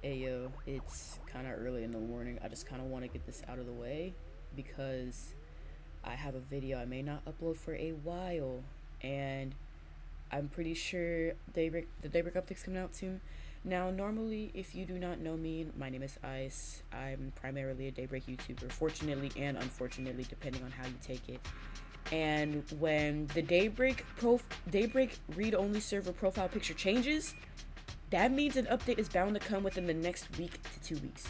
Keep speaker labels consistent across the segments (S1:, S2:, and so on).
S1: Ayo, it's kind of early in the morning. I just kind of want to get this out of the way because I have a video I may not upload for a while, and I'm pretty sure the Daybreak update's coming out soon. Now, normally, if you do not know me, my name is Ice. I'm primarily a Daybreak YouTuber, fortunately and unfortunately, depending on how you take it. And when the Daybreak read-only server profile picture changes, that means an update is bound to come within the next week to 2 weeks.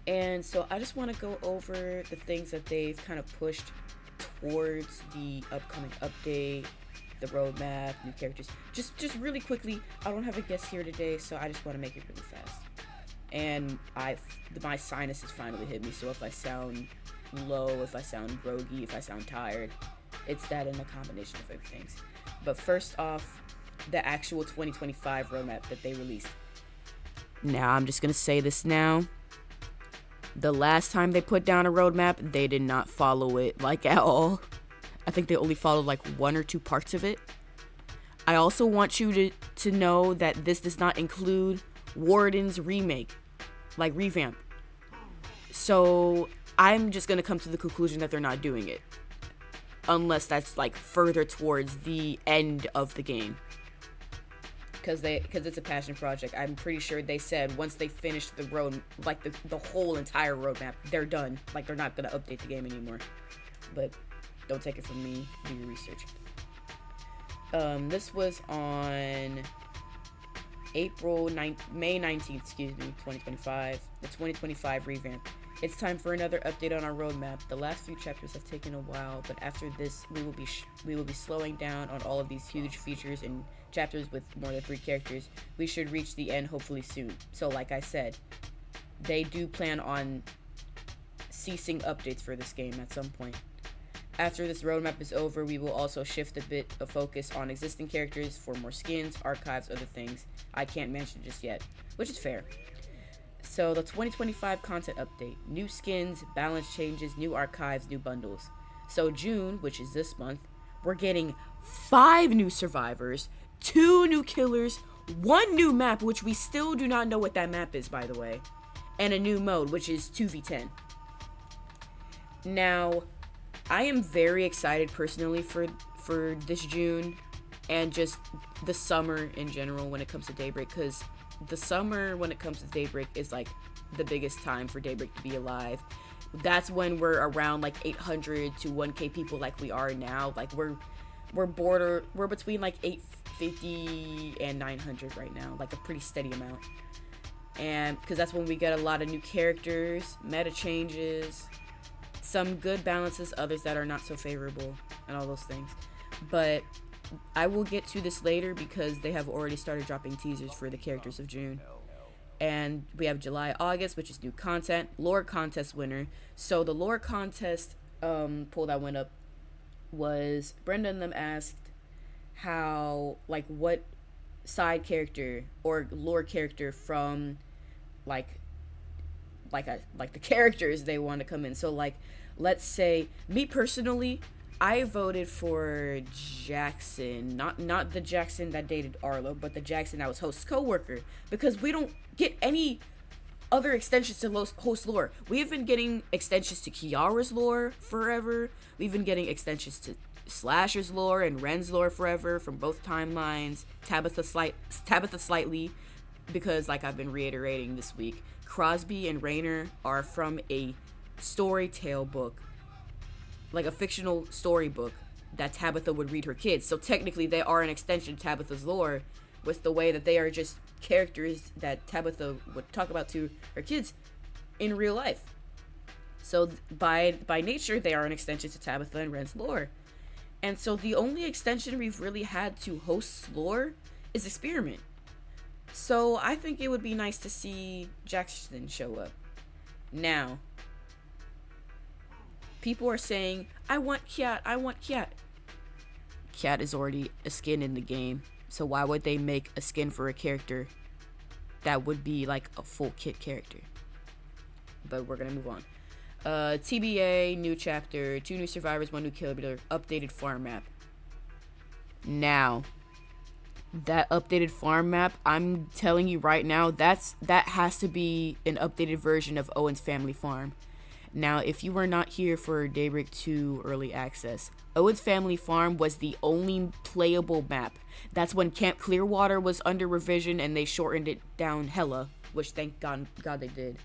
S1: And so I just want to go over the things that they've kind of pushed towards the upcoming update, the roadmap, new characters. Just really quickly. I don't have a guest here today, so I just want to make it really fast. And my sinuses finally hit me, so if I sound low, if I sound groggy, if I sound tired, it's that in a combination of everything. But first off, the actual 2025 roadmap that they released. Now, I'm just gonna say this now. The last time they put down a roadmap, they did not follow it like at all. I think they only followed like one or two parts of it. I also want you to know that this does not include Warden's remake, like revamp. So I'm just gonna come to the conclusion that they're not doing it, unless that's like further towards the end of the game. Because it's a passion project. I'm pretty sure they said once they finish the road, like the whole entire roadmap, they're done. Like they're not gonna update the game anymore. But don't take it from me. Do your research. This was on May 19th, 2025. The 2025 revamp. It's time for another update on our roadmap. The last few chapters have taken a while, but after this, we will be slowing down on all of these huge features and chapters with more than 3 characters. We should reach the end hopefully soon. So like I said, they do plan on ceasing updates for this game at some point. After this roadmap is over, we will also shift a bit of focus on existing characters for more skins, archives, other things I can't mention just yet, which is fair. So the 2025 content update, new skins, balance changes, new archives, new bundles. So June, which is this month, we're getting 5 new survivors, 2 new killers, 1 new map, which we still do not know what that map is, by the way, and a new mode, which is 2v10. Now, I am very excited personally for this June and just the summer in general when it comes to Daybreak, because the summer when it comes to Daybreak is like the biggest time for Daybreak to be alive. That's when we're around like 800 to 1k people like we are now. Like we're between like 850 and 900 right now, like a pretty steady amount. And because that's when we get a lot of new characters, meta changes, some good balances, others that are not so favorable, and all those things. But I will get to this later because they have already started dropping teasers for the characters of June. And we have July, August, which is new content, lore contest winner. So the lore contest poll that went up was Brenda and them asked how, like, what side character or lore character from like the characters they want to come in. So like, let's say me personally, I voted for Jackson, not the Jackson that dated Arlo, but the Jackson that was Host's co-worker, because we don't get any other extensions to Host lore. We've been getting extensions to Kiara's lore forever. We've been getting extensions to Slasher's lore and Ren's lore forever from both timelines. Tabitha slightly, because like I've been reiterating this week, Crosby and Raynor are from a story tale book, like a fictional storybook that Tabitha would read her kids. So technically they are an extension of Tabitha's lore, with the way that they are just characters that Tabitha would talk about to her kids in real life. So by nature, they are an extension to Tabitha and Ren's lore. And so the only extension we've really had to Host's lore is Experiment. So I think it would be nice to see Jackson show up. Now, people are saying, I want Cat. Cat is already a skin in the game, so why would they make a skin for a character that would be like a full kit character? But we're gonna move on. TBA, new chapter, 2 new survivors, 1 new killer, updated farm map. Now, That updated farm map, I'm telling you right now, that has to be an updated version of Owen's Family Farm. Now, if you were not here for Daybreak 2 early access, Owen's Family Farm was the only playable map. That's when Camp Clearwater was under revision and they shortened it down hella, which thank God they did.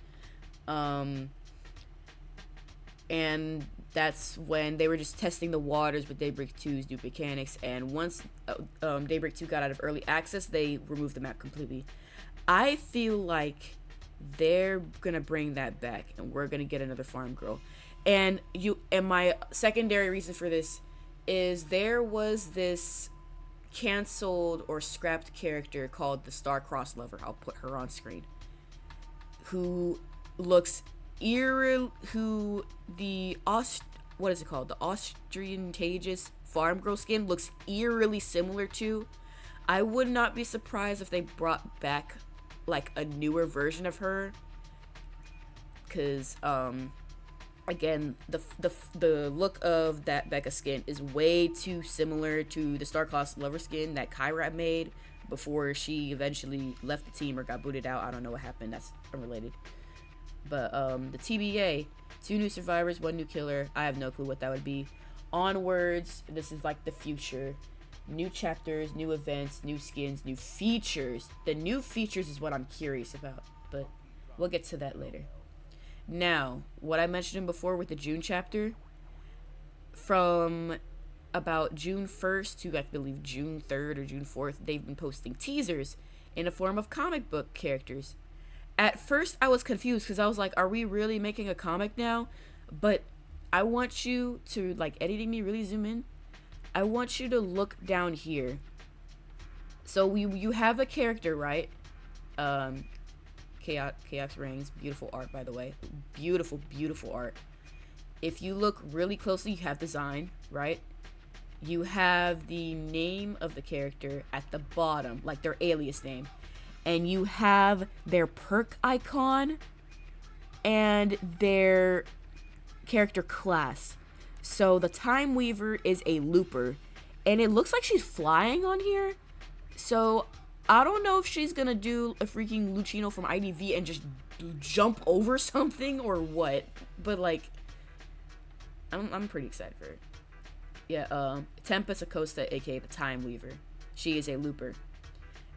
S1: And that's when they were just testing the waters with Daybreak 2's new mechanics, and once Daybreak 2 got out of early access, they removed the map completely. I feel like they're gonna bring that back, and we're gonna get another farm girl. And my secondary reason for this is there was this canceled or scrapped character called the Star-Crossed Lover. I'll put her on screen. Who looks what is it called? The Austrian Tages farm girl skin looks eerily similar to. I would not be surprised if they brought back like a newer version of her, because again, the look of that Becca skin is way too similar to the Star-Crossed Lover skin that Kyra made before she eventually left the team or got booted out. I don't know what happened. That's unrelated. But the TBA, 2 new survivors, 1 new killer. I have no clue what that would be. Onwards, this is like the future. New chapters, new events, new skins, new features. The new features is what I'm curious about, but we'll get to that later. Now, what I mentioned before with the June chapter, from about June 1st to I believe June 3rd or June 4th, they've been posting teasers in the form of comic book characters. At first, I was confused because I was like, are we really making a comic now? But I want you to, like, editing me, really zoom in. I want you to look down here. So you have a character, right? Chaos Rings. Beautiful art, by the way. Beautiful, beautiful art. If you look really closely, you have design, right? You have the name of the character at the bottom, like their alias name. And you have their perk icon and their character class. So the Time Weaver is a looper, and it looks like she's flying on here. So I don't know if she's gonna do a freaking Lucino from IDV and just jump over something or what, but like I'm pretty excited for it. Yeah, Tempus Acosta, aka the Time Weaver. She is a looper.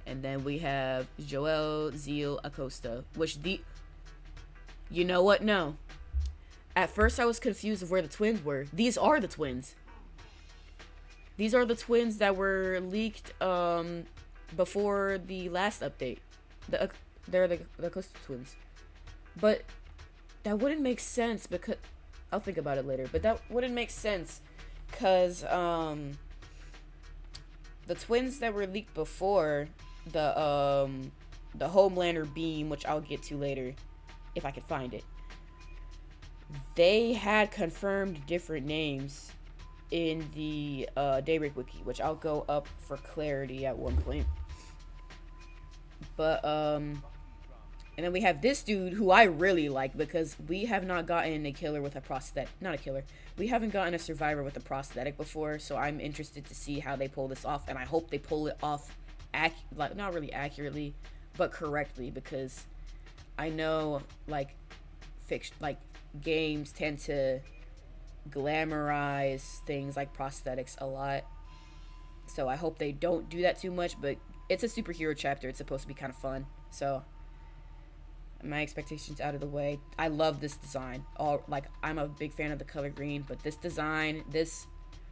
S1: And then we have Joelle Zeal Acosta, which you know what? No. At first I was confused of where the twins were. These are the twins. These are the twins that were leaked before the last update. They're the Acosta twins. But that wouldn't make sense because I'll think about it later. But that wouldn't make sense because the twins that were leaked before, the Homelander beam, which I'll get to later if I can find it, they had confirmed different names in the Daybreak wiki, which I'll go up for clarity at one point. But and then we have this dude who I really like because we have not gotten a killer with a prosthetic. Not a killer. We haven't gotten a survivor with a prosthetic before, so I'm interested to see how they pull this off, and I hope they pull it off like not really accurately, but correctly, because I know like games tend to glamorize things like prosthetics a lot. So I hope they don't do that too much, but it's a superhero chapter. It's supposed to be kind of fun. So my expectations out of the way. I love this design. I'm a big fan of the color green, but this design, this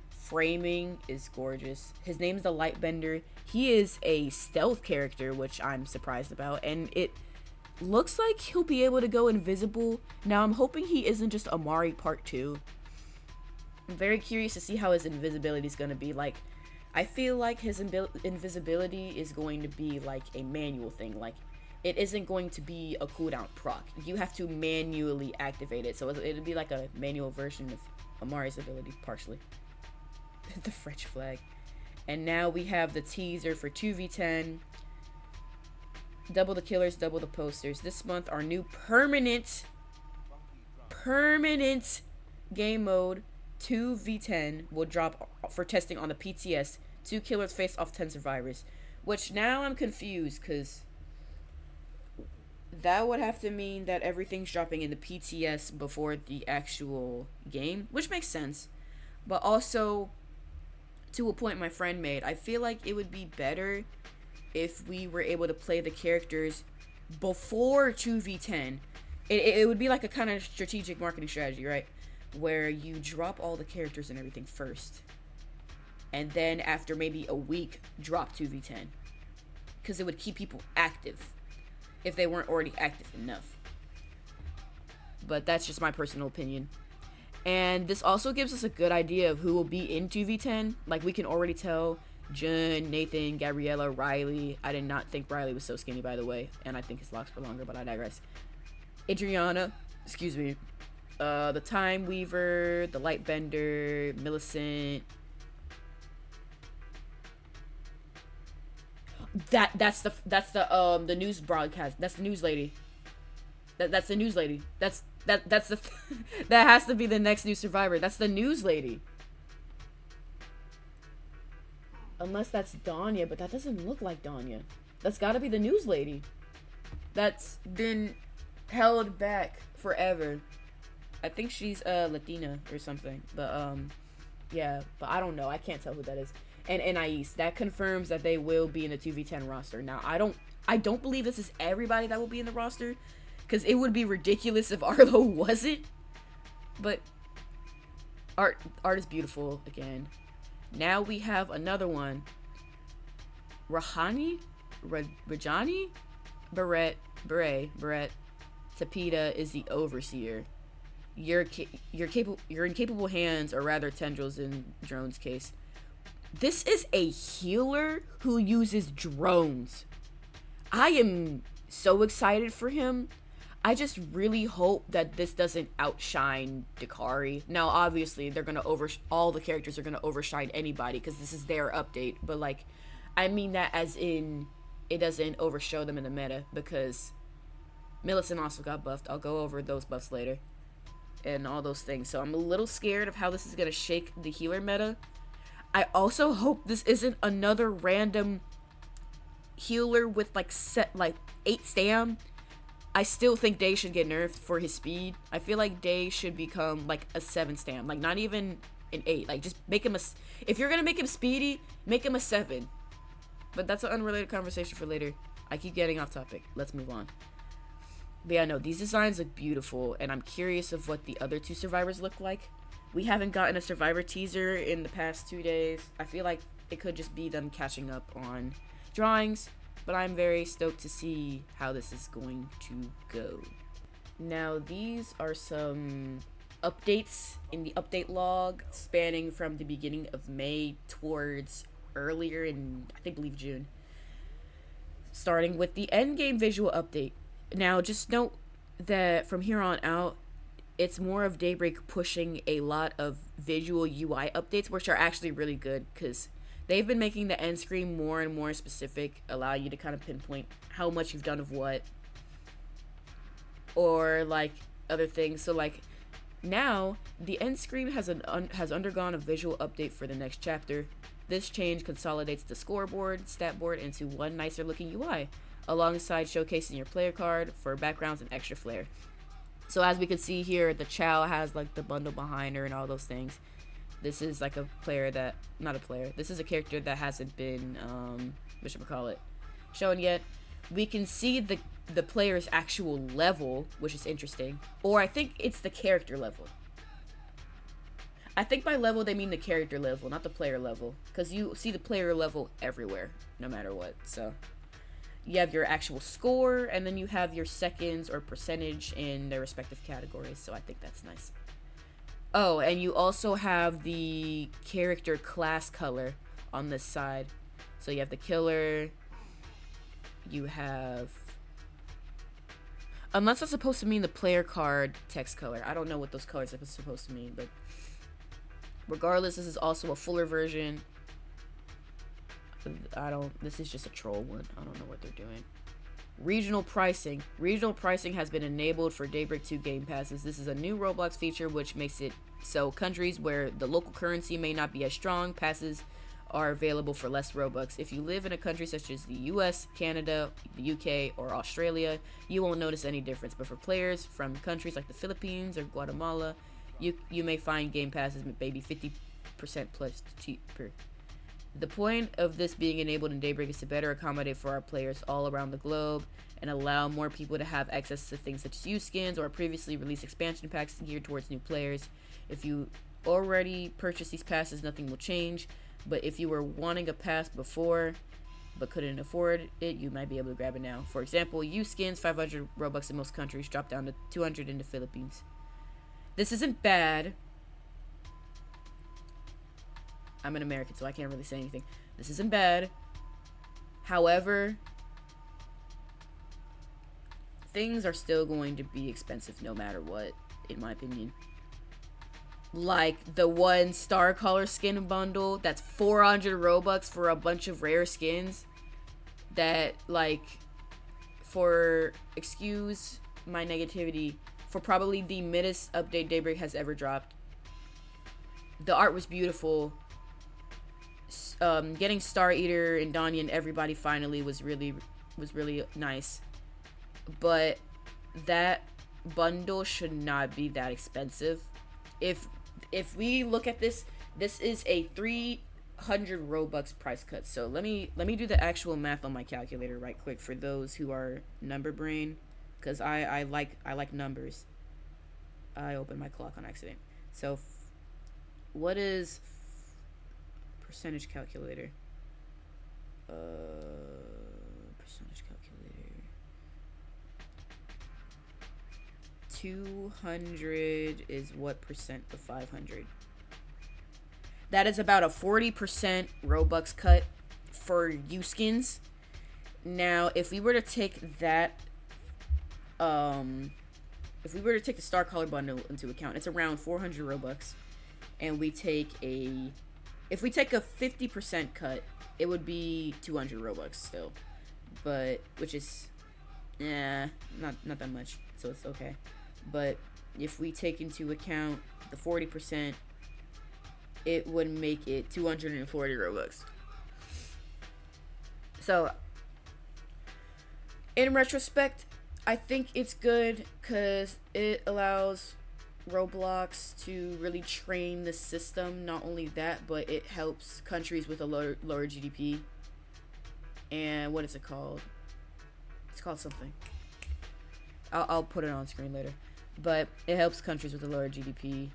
S1: framing is gorgeous. His name's the Lightbender. He is a stealth character, which I'm surprised about, and it looks like he'll be able to go invisible. Now I'm hoping he isn't just Amari Part 2. I'm very curious to see how his invisibility is going to be. Like, I feel like his invisibility is going to be like a manual thing. Like, it isn't going to be a cooldown proc. You have to manually activate it. So it'll be like a manual version of Amari's ability, partially. The French flag. And now we have the teaser for 2v10. Double the killers, double the posters. This month, our new permanent game mode 2v10 will drop for testing on the PTS. 2 killers face off 10 survivors. Which now I'm confused because that would have to mean that everything's dropping in the PTS before the actual game, which makes sense. But also, to a point my friend made, I feel like it would be better if we were able to play the characters before 2v10. It would be like a kind of strategic marketing strategy, right? Where you drop all the characters and everything first. And then after maybe a week, drop 2v10. Because it would keep people active if they weren't already active enough. But that's just my personal opinion. And this also gives us a good idea of who will be in 2v10. Like, we can already tell Jun, Nathan, Gabriella, Riley. I did not think Riley was so skinny, by the way. And I think his locks were longer, but I digress. Adriana, excuse me. The Time Weaver, the Lightbender, Millicent. That's the news broadcast. That's the news lady. That's the news lady. That's the that has to be the next new survivor. That's the news lady. Unless that's Danya, but that doesn't look like Danya. That's got to be the news lady. That's been held back forever. I think she's Latina or something. But yeah, but I don't know. I can't tell who that is. And Anais, that confirms that they will be in the 2v10 roster. Now, I don't believe this is everybody that will be in the roster, because it would be ridiculous if Arlo wasn't. But art is beautiful again. Now we have another one. Rajani, Barret. Tapita is the overseer. You're in capable hands, or rather tendrils in Drone's case. This is a healer who uses drones. I am so excited for him. I just really hope that this doesn't outshine Dakari. Now, obviously, they're gonna all the characters are gonna overshine anybody because this is their update. But like, I mean that as in it doesn't overshow them in the meta, because Millicent also got buffed. I'll go over those buffs later and all those things. So I'm a little scared of how this is gonna shake the healer meta. I also hope this isn't another random healer with like 8 stam. I still think Day should get nerfed for his speed. I feel like Day should become like a 7 stam, like not even an 8. Like, just make him if you're gonna make him speedy, make him a 7. But that's an unrelated conversation for later. I keep getting off topic. Let's move on. But yeah, no, these designs look beautiful, and I'm curious of what the other 2 survivors look like. We haven't gotten a survivor teaser in the past 2 days. I feel like it could just be them catching up on drawings, but I'm very stoked to see how this is going to go. Now, these are some updates in the update log spanning from the beginning of May towards earlier in, I believe, June. Starting with the endgame visual update. Now, just note that from here on out, it's more of Daybreak pushing a lot of visual UI updates, which are actually really good, because they've been making the end screen more and more specific, allow you to kind of pinpoint how much you've done of what, or like other things. So like now the end screen has undergone a visual update for the next chapter. This change consolidates the scoreboard, stat board into one nicer looking UI, alongside showcasing your player card for backgrounds and extra flair. So as we can see here, the Chow has like the bundle behind her and all those things. This is like a player that, not a player, this is a character that hasn't been, shown yet. We can see the player's actual level, which is interesting. Or I think it's the character level. I think by level they mean the character level, not the player level. Because you see the player level everywhere, no matter what, so. You have your actual score, and then you have your seconds or percentage in their respective categories, so I think that's nice. Oh, and you also have the character class color on this side. So you have the killer, you have... Unless that's supposed to mean the player card text color. I don't know what those colors are supposed to mean, but... Regardless, this is also a fuller version. This is just a troll one. I don't know what they're doing. Regional pricing. Regional pricing has been enabled for Daybreak 2 game passes. This is a new Roblox feature which makes it so countries where the local currency may not be as strong, passes are available for less Robux. If you live in a country such as the US, Canada, the UK, or Australia, you won't notice any difference. But for players from countries like the Philippines or Guatemala, you may find game passes maybe 50% plus cheaper. The point of this being enabled in Daybreak is to better accommodate for our players all around the globe and allow more people to have access to things such as used skins or previously released expansion packs geared towards new players. If you already purchased these passes, nothing will change, but if you were wanting a pass before but couldn't afford it, you might be able to grab it now. For example, used skins, 500 Robux in most countries, drop down to 200 in the Philippines. This isn't bad. I'm an American, so I can't really say anything. This isn't bad. However, things are still going to be expensive no matter what, in my opinion. Like the one star color skin bundle that's 400 Robux for a bunch of rare skins that, like, for, excuse my negativity, for probably the middest update Daybreak has ever dropped. The art was beautiful. Getting Star Eater and Danya and everybody finally was really nice. But that bundle should not be that expensive. If we look at this is a 300 Robux price cut. So let me do the actual math on my calculator right quick for those who are number brain, because I like numbers. I opened my clock on accident. So what is percentage calculator? Percentage calculator. 200 is what percent of 500? That is about a 40% Robux cut for U skins. Now, if we were to take that, if we were to take the Star Color bundle into account, it's around 400 Robux. And we take if we take a 50% cut, it would be 200 Robux still. But, which is, not that much, so it's okay. But if we take into account the 40%, it would make it 240 Robux. So, in retrospect, I think it's good because it allows Roblox to really train the system. Not only that, but it helps countries with a lower GDP. And what is it called? It's called something. I'll put it on screen later. But it helps countries with a lower GDP.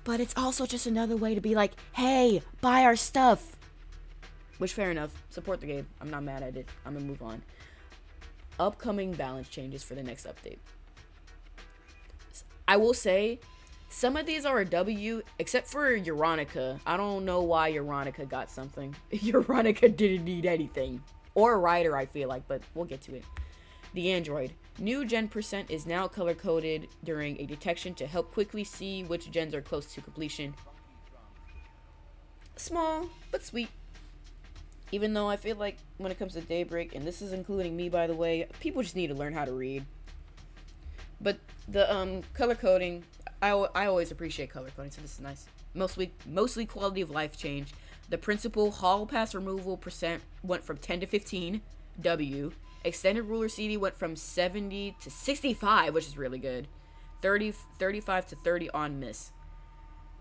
S1: But it's also just another way to be like, hey, buy our stuff. Which, fair enough. Support the game. I'm not mad at it. I'm gonna move on. Upcoming balance changes for the next update. I will say, some of these are a W, except for Euronica. I don't know why Euronica got something. Euronica didn't need anything. Or a Rider, I feel like, but we'll get to it. The Android. New gen percent is now color-coded during a detection to help quickly see which gens are close to completion. Small, but sweet. Even though I feel like when it comes to Daybreak, and this is including me, by the way, people just need to learn how to read. But the color coding, I always appreciate color coding, so this is nice. Mostly quality of life change. The principal hall pass removal percent went from 10 to 15, W. Extended ruler CD went from 70 to 65, which is really good. 35 to 30 on miss.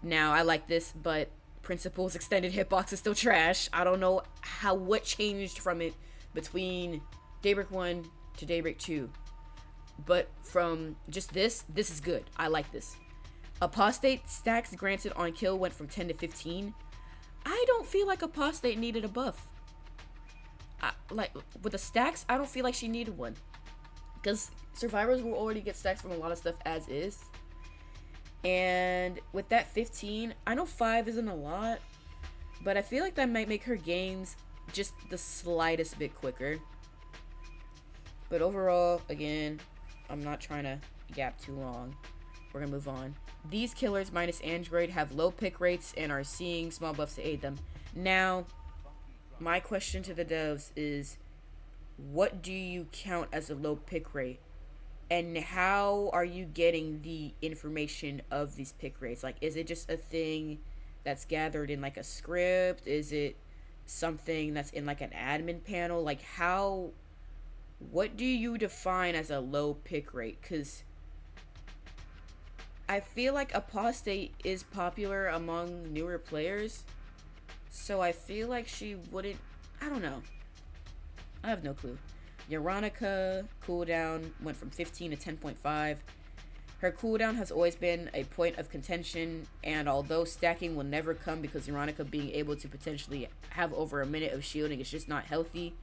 S1: Now, I like this, but principal's extended hitbox is still trash. I don't know what changed from it between Daybreak 1 to Daybreak 2. But from just this is good. I like this. Apostate stacks granted on kill went from 10 to 15. I don't feel like Apostate needed a buff. Like, with the stacks, I don't feel like she needed one. Because survivors will already get stacks from a lot of stuff as is. And with that 15, I know 5 isn't a lot. But I feel like that might make her games just the slightest bit quicker. But overall, again, I'm not trying to gap too long. We're going to move on. These killers minus Android have low pick rates and are seeing small buffs to aid them. Now, my question to the devs is, what do you count as a low pick rate? And how are you getting the information of these pick rates? Like, is it just a thing that's gathered in like a script? Is it something that's in like an admin panel? Like what do you define as a low pick rate? Because I feel like apostate is popular among newer players, so I feel like she wouldn't. I don't know. I have no clue. Veronica cooldown went from 15 to 10.5. Her cooldown has always been a point of contention, and although stacking will never come because Veronica being able to potentially have over a minute of shielding is just not healthy,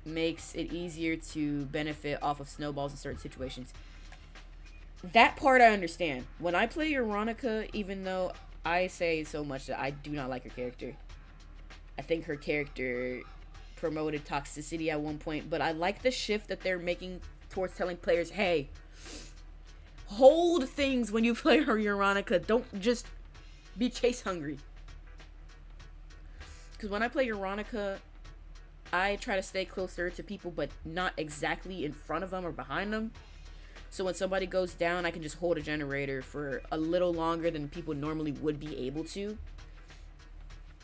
S1: makes it easier to benefit off of snowballs in certain situations. That part I understand. When I play Veronica, even though I say so much that I do not like her character, I think her character promoted toxicity at one point, but I like the shift that they're making towards telling players, hey, hold things when you play her Veronica. Don't just be chase hungry. Because when I play Veronica, I try to stay closer to people, but not exactly in front of them or behind them. So when somebody goes down, I can just hold a generator for a little longer than people normally would be able to.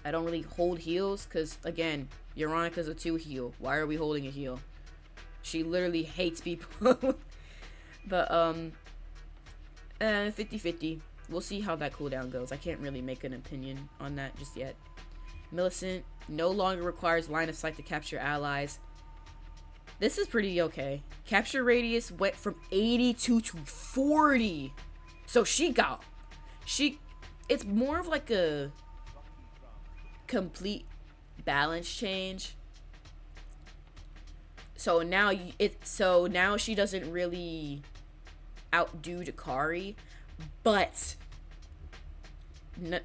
S1: I don't really hold heals because, again, Veronica's a 2 heal. Why are we holding a heal? She literally hates people. But, 50-50. We'll see how that cooldown goes. I can't really make an opinion on that just yet. Millicent no longer requires line of sight to capture allies. This is pretty okay. Capture radius went from 82 to 40. So it's more of like a complete balance change. So now she doesn't really outdo Dakari, but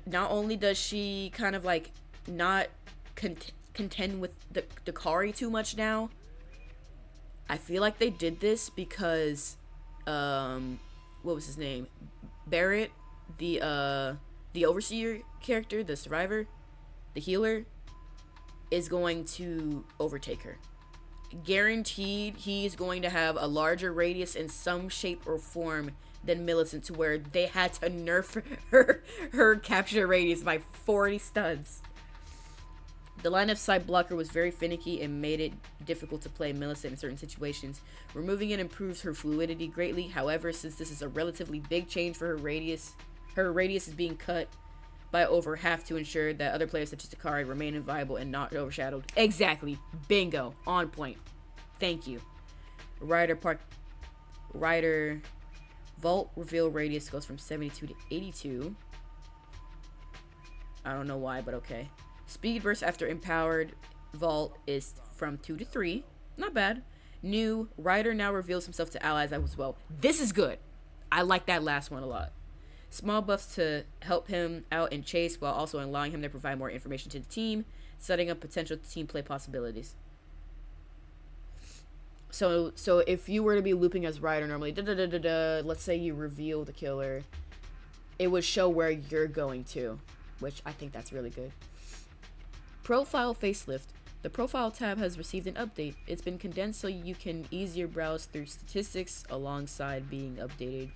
S1: not only does she kind of like not contend with the Dakari too much now. I feel like they did this because what was his name? Barret, the overseer character, the survivor, the healer, is going to overtake her. Guaranteed, he's going to have a larger radius in some shape or form than Millicent, to where they had to nerf her capture radius by 40 studs. The line of sight blocker was very finicky and made it difficult to play Millicent in certain situations. Removing it improves her fluidity greatly. However, since this is a relatively big change for her radius is being cut by over half to ensure that other players such as Dakari remain viable and not overshadowed. Exactly. Bingo. On point. Thank you. Rider Vault reveal radius goes from 72 to 82. I don't know why, but okay. Speed burst after empowered Vault is from 2 to 3. Not bad. New Rider now reveals himself to allies as well. This is good. I like that last one a lot. Small buffs to help him out in chase while also allowing him to provide more information to the team, setting up potential team play possibilities. So if you were to be looping as Rider normally, let's say you reveal the killer, it would show where you're going to, which I think that's really good. Profile facelift. The profile tab has received an update. It's been condensed so you can easier browse through statistics alongside being updated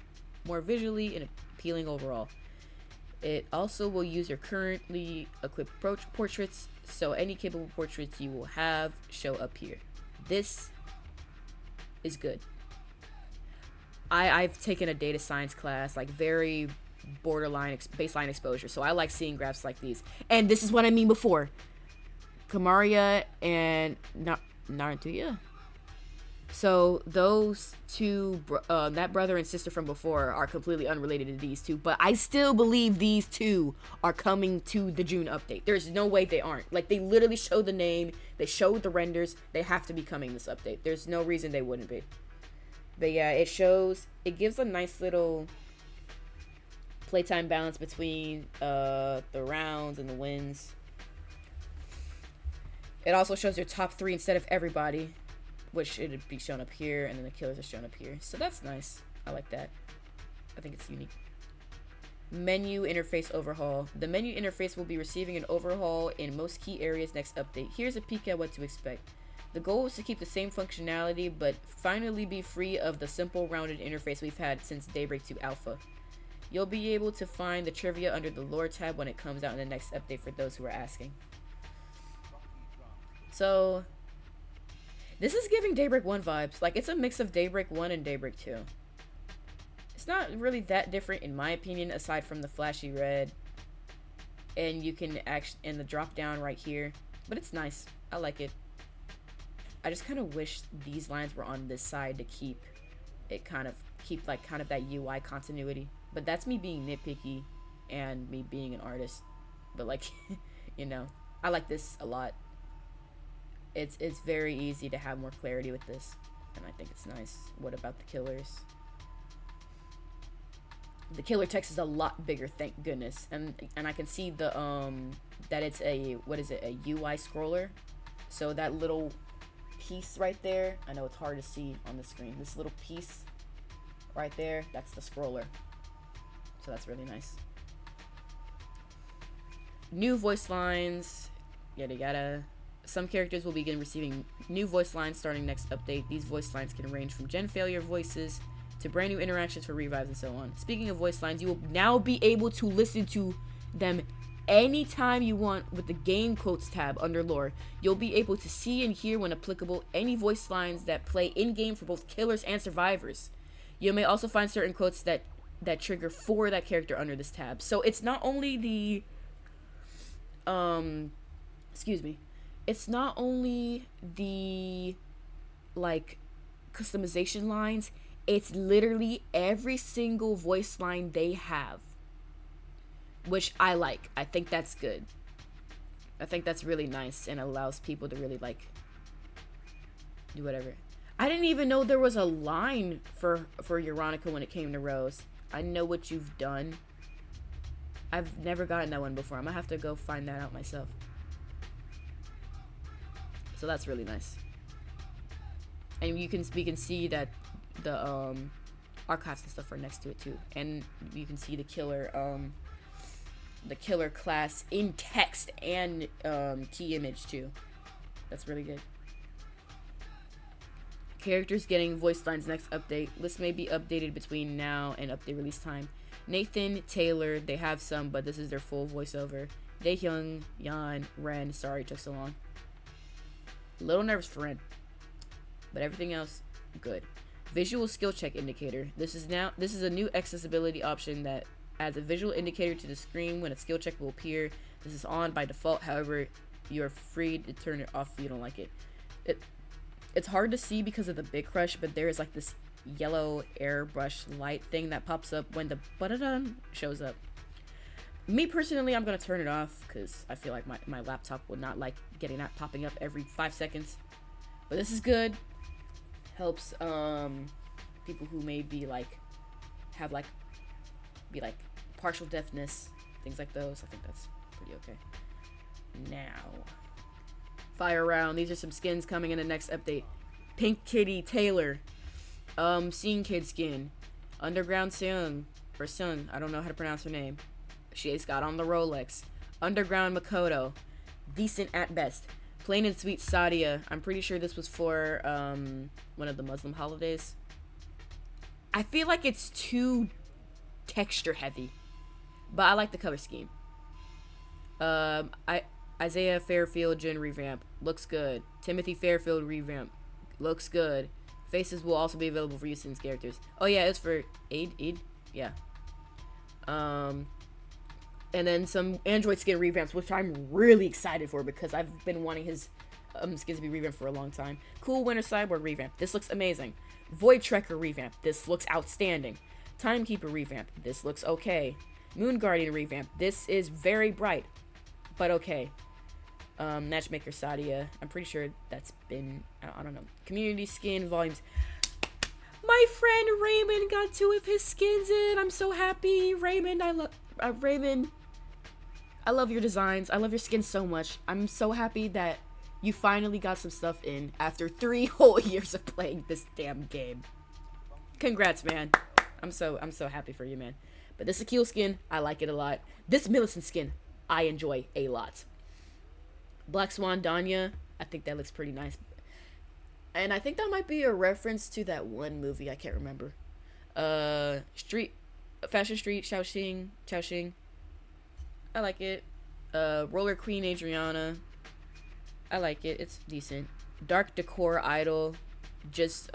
S1: more visually and appealing overall. It also will use your currently equipped portraits, so any capable portraits you will have show up here. This is good. I've taken a data science class, like very borderline baseline exposure, so I like seeing graphs like these. And this is what I mean before. Kamaria and Naruto. So those two, that brother and sister from before, are completely unrelated to these two. But I still believe these two are coming to the June update. There's no way they aren't. Like, they literally showed the name. They showed the renders. They have to be coming this update. There's no reason they wouldn't be. But yeah, it gives a nice little playtime balance between the rounds and the wins. It also shows your top 3 instead of everybody, which it'd be shown up here, and then the killers are shown up here. So that's nice. I like that. I think it's unique. Menu interface overhaul. The menu interface will be receiving an overhaul in most key areas next update. Here's a peek at what to expect. The goal is to keep the same functionality, but finally be free of the simple rounded interface we've had since Daybreak 2 Alpha. You'll be able to find the trivia under the lore tab when it comes out in the next update for those who are asking. So, this is giving Daybreak 1 vibes. Like, it's a mix of Daybreak 1 and Daybreak 2. It's not really that different in my opinion, aside from the flashy red. And you can actually, and the drop down right here. But it's nice. I like it. I just kind of wish these lines were on this side to keep it kind of that UI continuity. But that's me being nitpicky and me being an artist. But like, you know, I like this a lot. It's very easy to have more clarity with this, and I think it's nice. What about the killers? The killer text is a lot bigger, thank goodness. And I can see the that it's a, what is it, a UI scroller. So that little piece right there, I know it's hard to see on the screen. This little piece right there, that's the scroller. So that's really nice. New voice lines, yada yada. Some characters will begin receiving new voice lines starting next update. These voice lines can range from gen failure voices to brand new interactions for revives and so on. Speaking of voice lines, you will now be able to listen to them anytime you want with the game quotes tab under lore. You'll be able to see and hear when applicable any voice lines that play in-game for both killers and survivors. You may also find certain quotes that trigger for that character under this tab. So it's not only the it's not only the like customization lines, it's literally every single voice line they have, which I like. I think that's good. I think that's really nice and allows people to really like do whatever. I didn't even know there was a line for Veronica when it came to Rose. I know what you've done. I've never gotten that one before. I'm gonna have to go find that out myself. So that's really nice. And we can see that the archives and stuff are next to it too. And you can see the killer class in text and key image too. That's really good. Characters getting voice lines next update. List may be updated between now and update release time. Nathan, Taylor, they have some, but this is their full voiceover. Daehyung, Yan, Ren, sorry it took so long. A little nervous for Ren, but everything else, good. Visual skill check indicator. This is a new accessibility option that adds a visual indicator to the screen when a skill check will appear. This is on by default, however, you are free to turn it off if you don't like it. It's hard to see because of the big crush, but there is like this yellow airbrush light thing that pops up when the ba-da-dun shows up. Me personally, I'm gonna turn it off because I feel like my laptop will not like getting that popping up every 5 seconds. But this is good. Helps people who may be like be partial deafness, things like those. I think that's pretty okay. Now, fire round. These are some skins coming in the next update. Pink Kitty Taylor, Scene Kid skin, Underground Seung or Sung. I don't know how to pronounce her name. She's got on the Rolex. Underground Makoto, decent at best. Plain and Sweet Sadia. I'm pretty sure this was for one of the Muslim holidays. I feel like it's too texture heavy, but I like the color scheme. Isaiah Fairfield Jin revamp looks good. Timothy Fairfield revamp looks good. Faces will also be available for use in characters. Oh yeah, it's for Eid. Yeah. And then some Android skin revamps, which I'm really excited for because I've been wanting his skins to be revamped for a long time. Cool Winter Cyborg revamp. This looks amazing. Void Trekker revamp. This looks outstanding. Timekeeper revamp. This looks okay. Moon Guardian revamp. This is very bright, but okay. Matchmaker Sadia. I'm pretty sure that's been, I don't know. Community skin volumes. My friend Raymond got 2 of his skins in. I'm so happy. Raymond, I love Raymond. I love your designs. I love your skin so much. I'm so happy that you finally got some stuff in after 3 whole years of playing this damn game. Congrats, man. I'm so happy for you, man. But this Akil skin, I like it a lot. This Millicent skin, I enjoy a lot. Black Swan Danya, I think that looks pretty nice. And I think that might be a reference to that one movie, I can't remember. Fashion Street, Xiaoxing. I like it. Roller Queen Adriana. I like it. It's decent. Dark Decor Idol. Just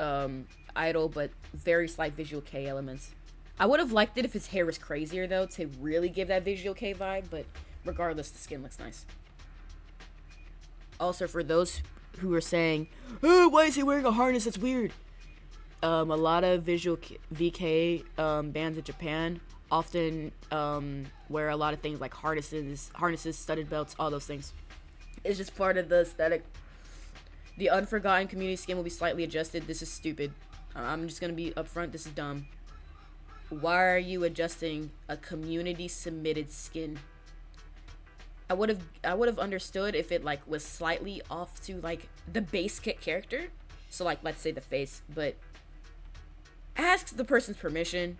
S1: idol, but very slight visual K elements. I would have liked it if his hair was crazier though, to really give that visual K vibe, but regardless, the skin looks nice. Also, for those who are saying, oh, why is he wearing a harness? That's weird. A lot of visual VK bands in Japan often wear a lot of things like harnesses, studded belts, all those things. It's just part of the aesthetic. The Unforgotten community skin will be slightly adjusted. This is stupid. I'm just gonna be upfront. This is dumb. Why are you adjusting a community submitted skin? I would have understood if it like was slightly off to like the base kit character. So like let's say the face, but ask the person's permission.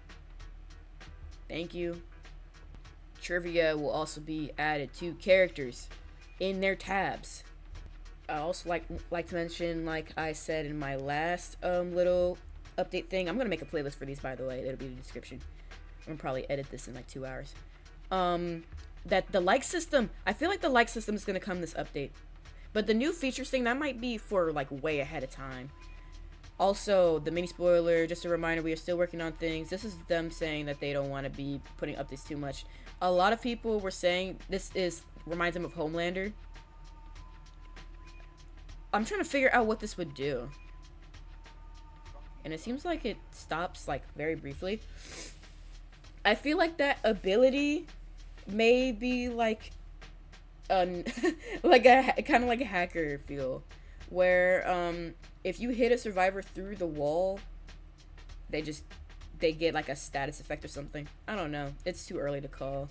S1: Thank you. Trivia will also be added to characters in their tabs. I also like to mention, like I said in my last little update thing, I'm gonna make a playlist for these, by the way. It'll be in the description. I'm gonna probably edit this in like 2 hours. That the like system, I feel like the like system is gonna come this update, but the new features thing, that might be for like way ahead of time. Also, the mini spoiler, just a reminder, we are still working on things. This is them saying that they don't want to be putting updates too much. A lot of people were saying this reminds them of Homelander. I'm trying to figure out what this would do. And it seems like it stops like very briefly. I feel like that ability may be like like a kind of like a hacker feel, where if you hit a survivor through the wall, they get like a status effect or something. I don't know. It's too early to call.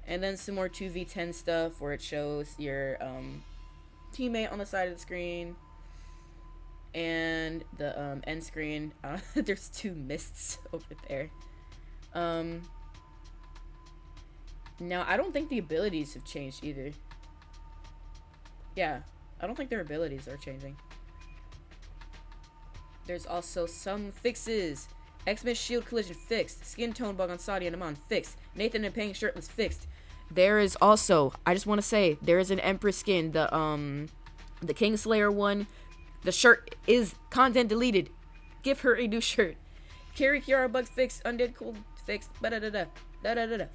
S1: And then some more 2v10 stuff where it shows your teammate on the side of the screen and the end screen. There's 2 mists over there. Now I don't think the abilities have changed either. Yeah, I don't think their abilities are changing. There's also some fixes. X-Men shield collision fixed. Skin tone bug on Saudi and Amon fixed. Nathan and Payne shirtless fixed. There is also, I just want to say, there is an Empress skin, the Kingslayer one. The shirt is content deleted. Give her a new shirt. Carry Kiara bugs fixed. Undead cool fixed.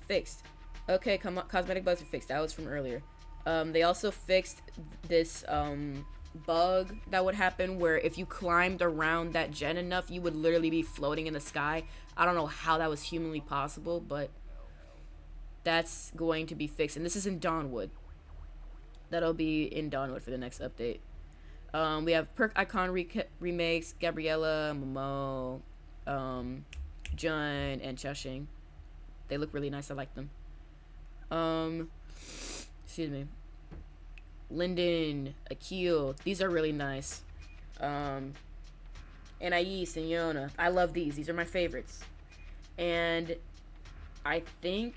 S1: Fixed. Okay, cosmetic bugs are fixed. That was from earlier. They also fixed this bug that would happen where if you climbed around that gen enough, you would literally be floating in the sky. I don't know how that was humanly possible, but that's going to be fixed. And this is in Dawnwood. That'll be in Dawnwood for the next update. We have perk icon remakes, Gabriella, Momo, Jun, and Chushing. They look really nice. I like them. Excuse me. Linden, Akil, these are really nice. Anais and Yona. I love these. These are my favorites. And I think,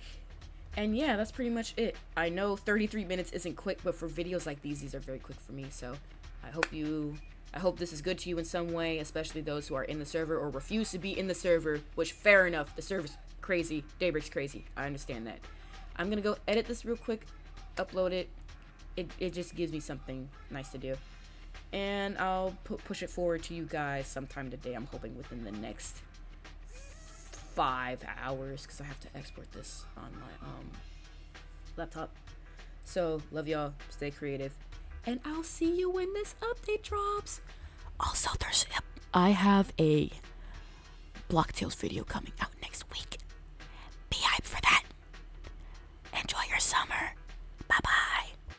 S1: and yeah, that's pretty much it. I know 33 minutes isn't quick, but for videos like these are very quick for me. So I hope this is good to you in some way, especially those who are in the server or refuse to be in the server, which fair enough. The server's crazy. Daybreak's crazy. I understand that. I'm gonna go edit this real quick, upload it. It just gives me something nice to do. And I'll push it forward to you guys sometime today. I'm hoping within the next 5 hours, because I have to export this on my laptop. So, love y'all. Stay creative. And I'll see you when this update drops. Also, I have a Block Tales video coming out next week. Be hyped for that. Enjoy your summer.